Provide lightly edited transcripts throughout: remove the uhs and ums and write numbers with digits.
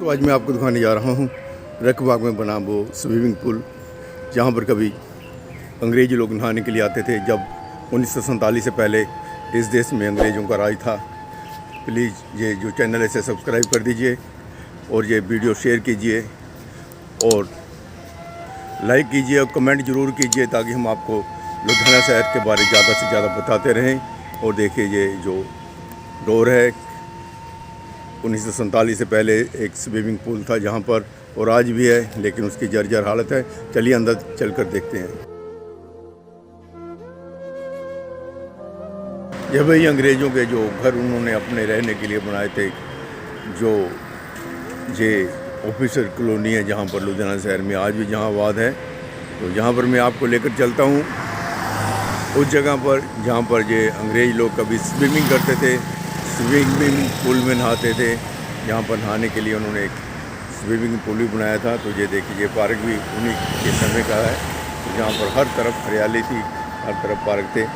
तो आज मैं आपको दिखाने जा रहा हूँ रखबाग में बना वो स्विमिंग पूल, जहाँ पर कभी अंग्रेज़ी लोग नहाने के लिए आते थे जब 1947 से पहले इस देश में अंग्रेज़ों का राज था। प्लीज़ ये जो चैनल है इसे सब्सक्राइब कर दीजिए और ये वीडियो शेयर कीजिए और लाइक कीजिए और कमेंट ज़रूर कीजिए ताकि हम आपको लुधियाना शहर के बारे में ज़्यादा से ज़्यादा बताते रहें। और देखिए ये जो डोर है 1947 से पहले एक स्विमिंग पूल था जहाँ पर, और आज भी है लेकिन उसकी जर्जर हालत है। चलिए अंदर चलकर देखते हैं। यह वही अंग्रेज़ों के जो घर उन्होंने अपने रहने के लिए बनाए थे, जो ये ऑफिसर कॉलोनी है जहाँ पर लुधियाना शहर में आज भी जहांवाद है। तो यहाँ पर मैं आपको लेकर चलता हूँ उस जगह पर जहाँ पर ये अंग्रेज़ लोग कभी स्विमिंग करते थे, स्विमिंग पूल में नहाते थे। यहाँ पर नहाने के लिए उन्होंने एक स्विमिंग पूल भी बनाया था। तो ये देखिए पार्क भी उन्हीं के समय का है, जहाँ पर हर तरफ हरियाली थी, हर तरफ पार्क थे।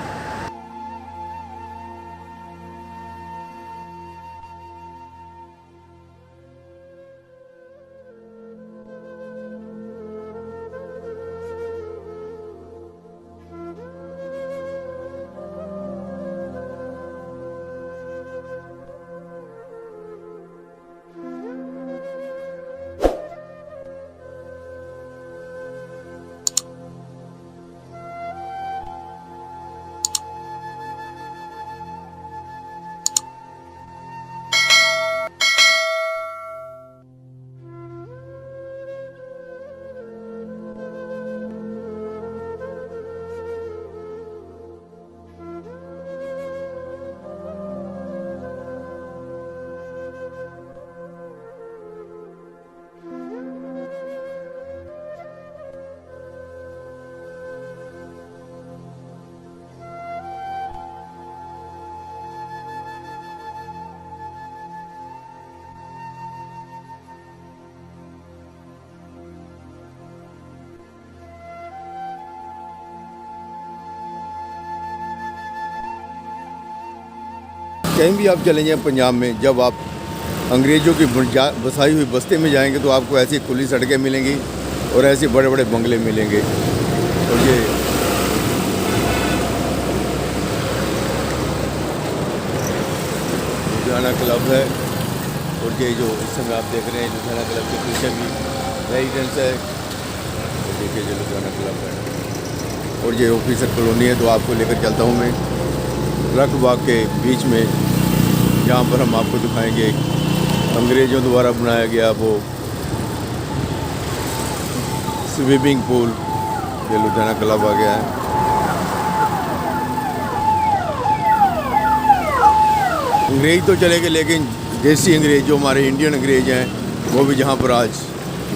कहीं भी आप चले जाएँ पंजाब में, जब आप अंग्रेज़ों की बसाई हुई बस्ती में जाएंगे तो आपको ऐसी खुली सड़कें मिलेंगी और ऐसे बड़े बड़े बंगले मिलेंगे। और ये लुधियाना क्लब है, और ये जो इस समय आप देख रहे हैं लुधियाना क्लब के पीछे भी रेजिडेंस है। तो देखिए ये लुधियाना क्लब है और ये ऑफिसर कॉलोनी है। तो आपको लेकर चलता हूँ मैं रखबाग के बीच में, जहाँ पर हम आपको दिखाएंगे अंग्रेज़ों द्वारा बनाया गया वो स्विमिंग पूल। ये लुधियाना क्लब आ गया है। अंग्रेज़ तो चले गए लेकिन देसी अंग्रेज़ जो हमारे इंडियन अंग्रेज़ हैं वो भी जहाँ पर आज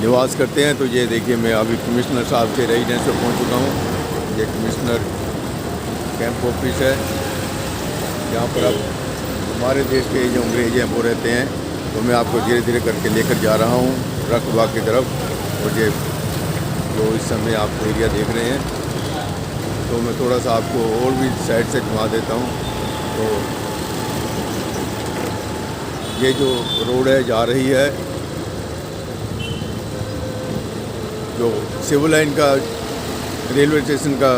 निवास करते हैं। तो ये देखिए मैं अभी कमिश्नर साहब के रेजिडेंस पर पहुँच चुका हूँ। ये कमिश्नर कैंप ऑफिस है जहाँ पर अब हमारे देश के जो अंग्रेज़ हैं वो रहते हैं। तो मैं आपको धीरे धीरे करके लेकर जा रहा हूँ रखबाग की तरफ। और ये जो इस समय आप एरिया देख रहे हैं, तो मैं थोड़ा सा आपको और भी साइड से घुमा देता हूँ। तो ये जो रोड है जा रही है जो सिविल लाइन का रेलवे स्टेशन का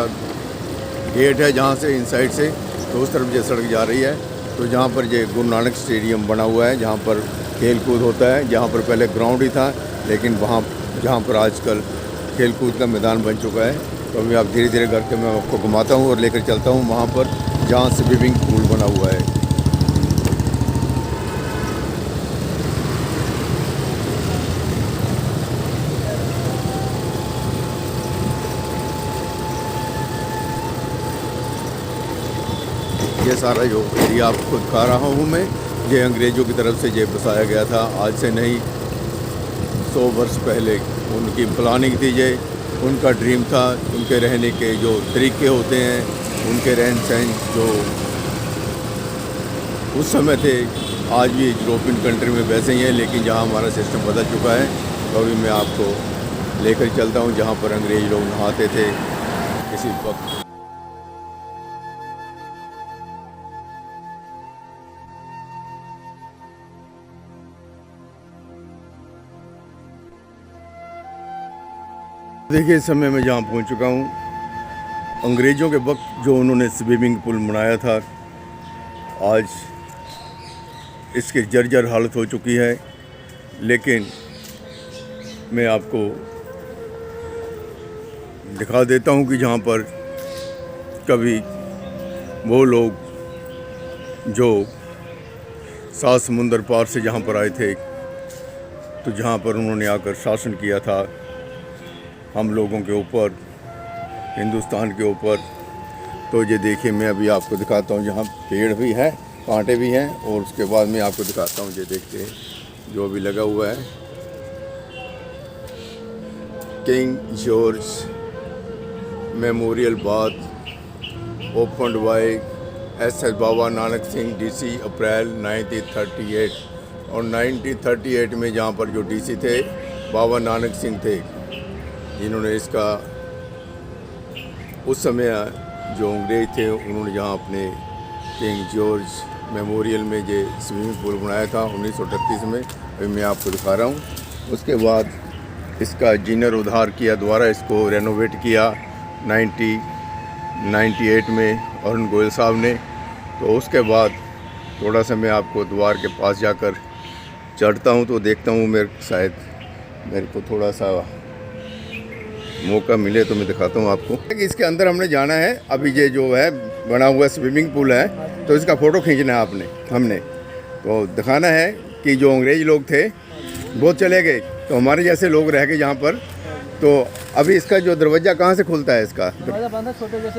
गेट है, जहाँ से इन साइड से तो उस तरफ ये सड़क जा रही है। तो जहाँ पर ये गुरु नानक स्टेडियम बना हुआ है, जहाँ पर खेल कूद होता है, जहाँ पर पहले ग्राउंड ही था लेकिन वहाँ जहाँ पर आजकल खेल कूद का मैदान बन चुका है। तो अभी आप धीरे धीरे करके मैं आपको घुमाता हूँ और लेकर चलता हूँ वहाँ पर जहाँ स्विमिंग पूल बना हुआ है। ये सारा जो एरिया आपको दिखा रहा हूँ मैं, ये अंग्रेज़ों की तरफ से ये बसाया गया था। आज से नहीं 100 वर्ष पहले उनकी प्लानिंग थी, ये उनका ड्रीम था। उनके रहने के जो तरीके होते हैं, उनके रहन सहन जो उस समय थे, आज भी यूरोपियन कंट्री में वैसे ही है, लेकिन जहाँ हमारा सिस्टम बदल चुका है। तो अभी मैं आपको लेकर चलता हूँ जहाँ पर अंग्रेज़ लोग नहाते थे किसी वक्त। देखिए इस समय मैं जहाँ पहुँच चुका हूँ, अंग्रेज़ों के वक्त जो उन्होंने स्विमिंग पूल बनाया था, आज इसकी जर्जर हालत हो चुकी है। लेकिन मैं आपको दिखा देता हूँ कि जहाँ पर कभी वो लोग जो 7 समुंदर पार से जहाँ पर आए थे, तो जहाँ पर उन्होंने आकर शासन किया था हम लोगों के ऊपर, हिंदुस्तान के ऊपर। तो ये देखिए मैं अभी आपको दिखाता हूँ, जहाँ पेड़ भी है, कांटे भी हैं, और उसके बाद मैं आपको दिखाता हूँ। ये देखते हैं जो भी लगा हुआ है, King George Memorial bath opened by S Baba Nanak Singh DC April 1938। और 1938 में जहाँ पर जो डीसी थे बाबा नानक सिंह थे, जिन्होंने इसका उस समय जो अंग्रेज थे उन्होंने जहाँ अपने किंग जॉर्ज मेमोरियल में ये स्विमिंग पूल बनाया था 1938 में। अभी मैं आपको दिखा रहा हूँ। उसके बाद इसका जीर्णोद्धार किया, दोबारा इसको रेनोवेट किया 1998 में अरुण गोयल साहब ने। तो उसके बाद थोड़ा सा मैं आपको द्वार के पास जाकर चढ़ता हूँ, तो देखता हूँ शायद मेरे को थोड़ा सा मौका मिले तो मैं दिखाता हूँ आपको कि इसके अंदर हमने जाना है। अभी ये जो है बना हुआ स्विमिंग पूल है, तो इसका फ़ोटो खींचना है हमने तो दिखाना है कि जो अंग्रेज़ लोग थे वो चले गए, तो हमारे जैसे लोग रह गए यहाँ पर। तो अभी इसका जो दरवाज़ा कहाँ से खुलता है, इसका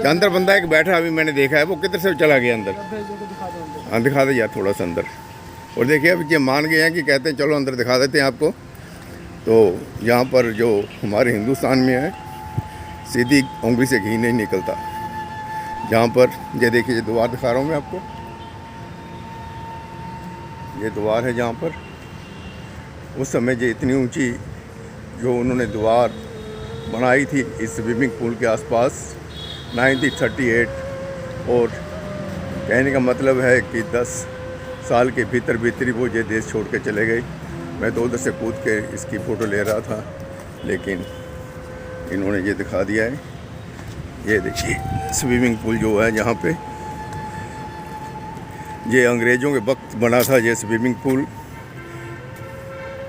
अंदर बंदा एक बैठा, अभी मैंने देखा है, वो किधर से चला गया अंदर। हाँ दिखा दे यार थोड़ा सा अंदर। और देखिए अब ये मान गए हैं कि कहते हैं चलो अंदर दिखा देते हैं आपको। तो यहाँ पर जो हमारे हिंदुस्तान में है, सीधी उंगली से घी नहीं निकलता। जहाँ पर ये देखिए ये द्वार दिखा रहा हूँ मैं आपको, ये द्वार है जहाँ पर उस समय जो इतनी ऊंची जो उन्होंने द्वार बनाई थी इस स्विमिंग पूल के आसपास 1938। और कहने का मतलब है कि 10 साल के भीतर ही वो ये देश छोड़ के चले गए। मैं तो उधर से कूद के इसकी फ़ोटो ले रहा था, लेकिन इन्होंने ये दिखा दिया है। ये देखिए स्विमिंग पूल जो है जहाँ पे ये अंग्रेज़ों के वक्त बना था ये स्विमिंग पूल,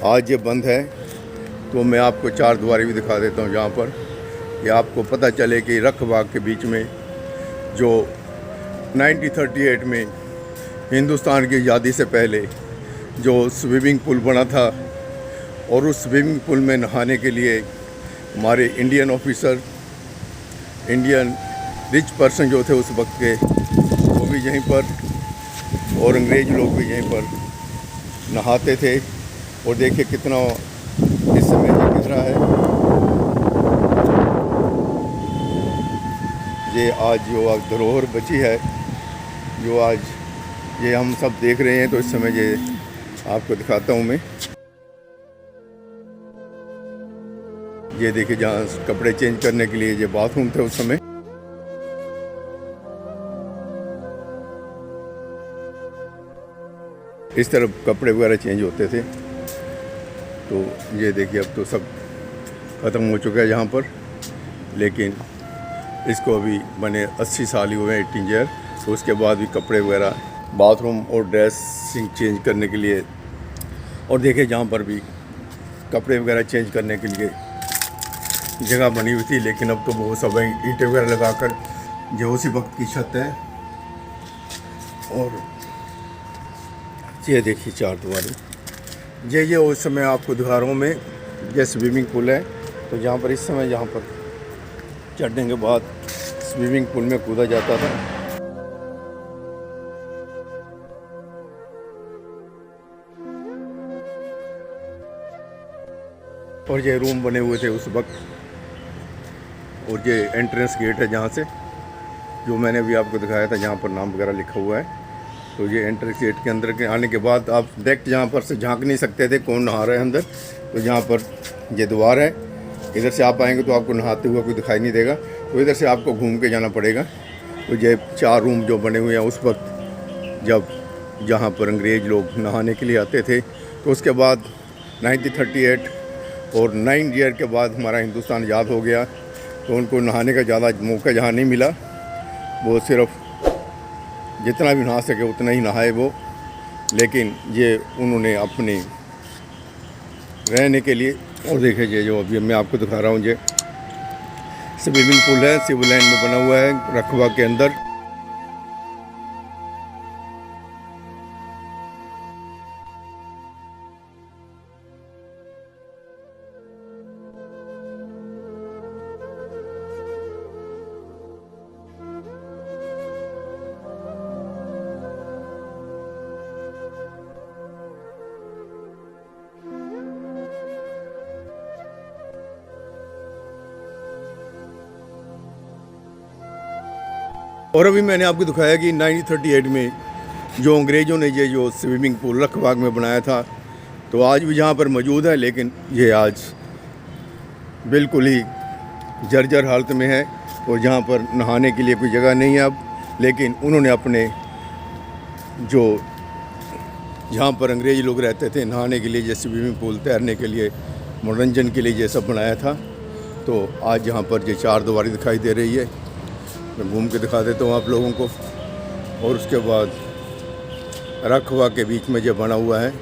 आज ये बंद है। तो मैं आपको 4 द्वारें भी दिखा देता हूँ जहाँ पर ये आपको पता चले कि रख बाग के बीच में जो 1938 में हिंदुस्तान की आज़ादी से पहले जो स्विमिंग पूल बना था, और उस स्विमिंग पूल में नहाने के लिए हमारे Indian officer, Indian rich person जो थे उस वक्त के, वो भी यहीं पर, और अंग्रेज़ लोग भी यहीं पर नहाते थे। और देखिए कितना इस समय ये दिख रहा है, ये आज जो आज धरोहर बची है, जो आज ये हम सब देख रहे हैं। तो इस समय ये आपको दिखाता हूँ मैं। ये देखिए जहाँ कपड़े चेंज करने के लिए ये बाथरूम थे उस समय। इस तरफ कपड़े वगैरह चेंज होते थे। तो ये देखिए अब तो सब ख़त्म हो चुका है यहाँ पर, लेकिन इसको अभी बने 80 साल ही हुए हैं, 18 ईयर। तो उसके बाद भी कपड़े वगैरह, बाथरूम और ड्रेसिंग चेंज करने के लिए, और देखिए जहाँ पर भी कपड़े वगैरह चेंज करने के लिए जगह बनी हुई थी, लेकिन अब तो वो सब ईंटें वगैरह लगाकर जो उसी वक्त की छत है। और ये देखिए 4 द्वारें, ये उस समय आपको दिखा रहा हूँ मैं, ये स्विमिंग पूल है। तो जहाँ पर इस समय यहाँ पर चढ़ने के बाद स्विमिंग पूल में कूदा जाता था। और ये रूम बने हुए थे उस वक्त, और ये एंट्रेंस गेट है जहाँ से जो मैंने अभी आपको दिखाया था, जहाँ पर नाम वगैरह लिखा हुआ है। तो ये एंट्रेंस गेट के अंदर के आने के बाद आप डायरेक्ट जहाँ पर से झांक नहीं सकते थे कौन नहा रहा है अंदर। तो जहाँ पर ये द्वार है, इधर से आप आएंगे तो आपको नहाते हुआ कोई दिखाई नहीं देगा, तो इधर से आपको घूम के जाना पड़ेगा। तो ये 4 रूम जो बने हुए हैं उस वक्त जब जहाँ पर अंग्रेज़ लोग नहाने के लिए आते थे। तो उसके बाद 1938 और 9 ईयर के बाद हमारा हिंदुस्तान आज़ाद हो गया, तो उनको नहाने का ज़्यादा मौका जहाँ नहीं मिला, वो सिर्फ जितना भी नहा सके उतना ही नहाए वो। लेकिन ये उन्होंने अपने रहने के लिए, और देखिए जो अभी मैं आपको दिखा रहा हूँ, ये स्विमिंग पूल है, सिविल लाइन में बना हुआ है रखवा के अंदर। और अभी मैंने आपको दिखाया कि 1938 में जो अंग्रेज़ों ने ये जो स्विमिंग पूल रखबाग में बनाया था, तो आज भी जहाँ पर मौजूद है, लेकिन ये आज बिल्कुल ही जर्जर हालत में है और जहाँ पर नहाने के लिए कोई जगह नहीं है अब। लेकिन उन्होंने अपने जो जहाँ पर अंग्रेज़ लोग रहते थे नहाने के लिए, जैसे स्विमिंग पूल, तैरने के लिए, मनोरंजन के लिए ये सब बनाया था। तो आज यहाँ पर ये 4 दीवारी दिखाई दे रही है, मैं घूम के दिखा देता हूँ आप लोगों को। और उसके बाद रखवा के बीच में जो बना हुआ है,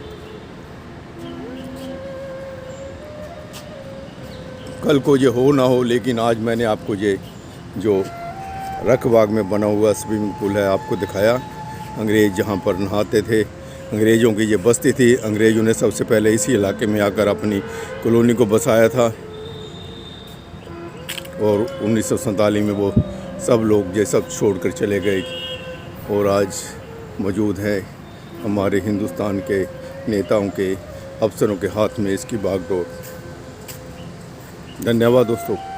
कल को ये हो ना हो, लेकिन आज मैंने आपको ये जो रखबाग में बना हुआ स्विमिंग पूल है आपको दिखाया। अंग्रेज़ जहाँ पर नहाते थे, अंग्रेज़ों की ये बस्ती थी। अंग्रेज़ों ने सबसे पहले इसी इलाके में आकर अपनी कॉलोनी को बसाया था और 1947 में वो सब लोग ये सब छोड़कर चले गए और आज मौजूद है हमारे हिंदुस्तान के नेताओं के, अफसरों के हाथ में इसकी बागडोर। धन्यवाद दोस्तों।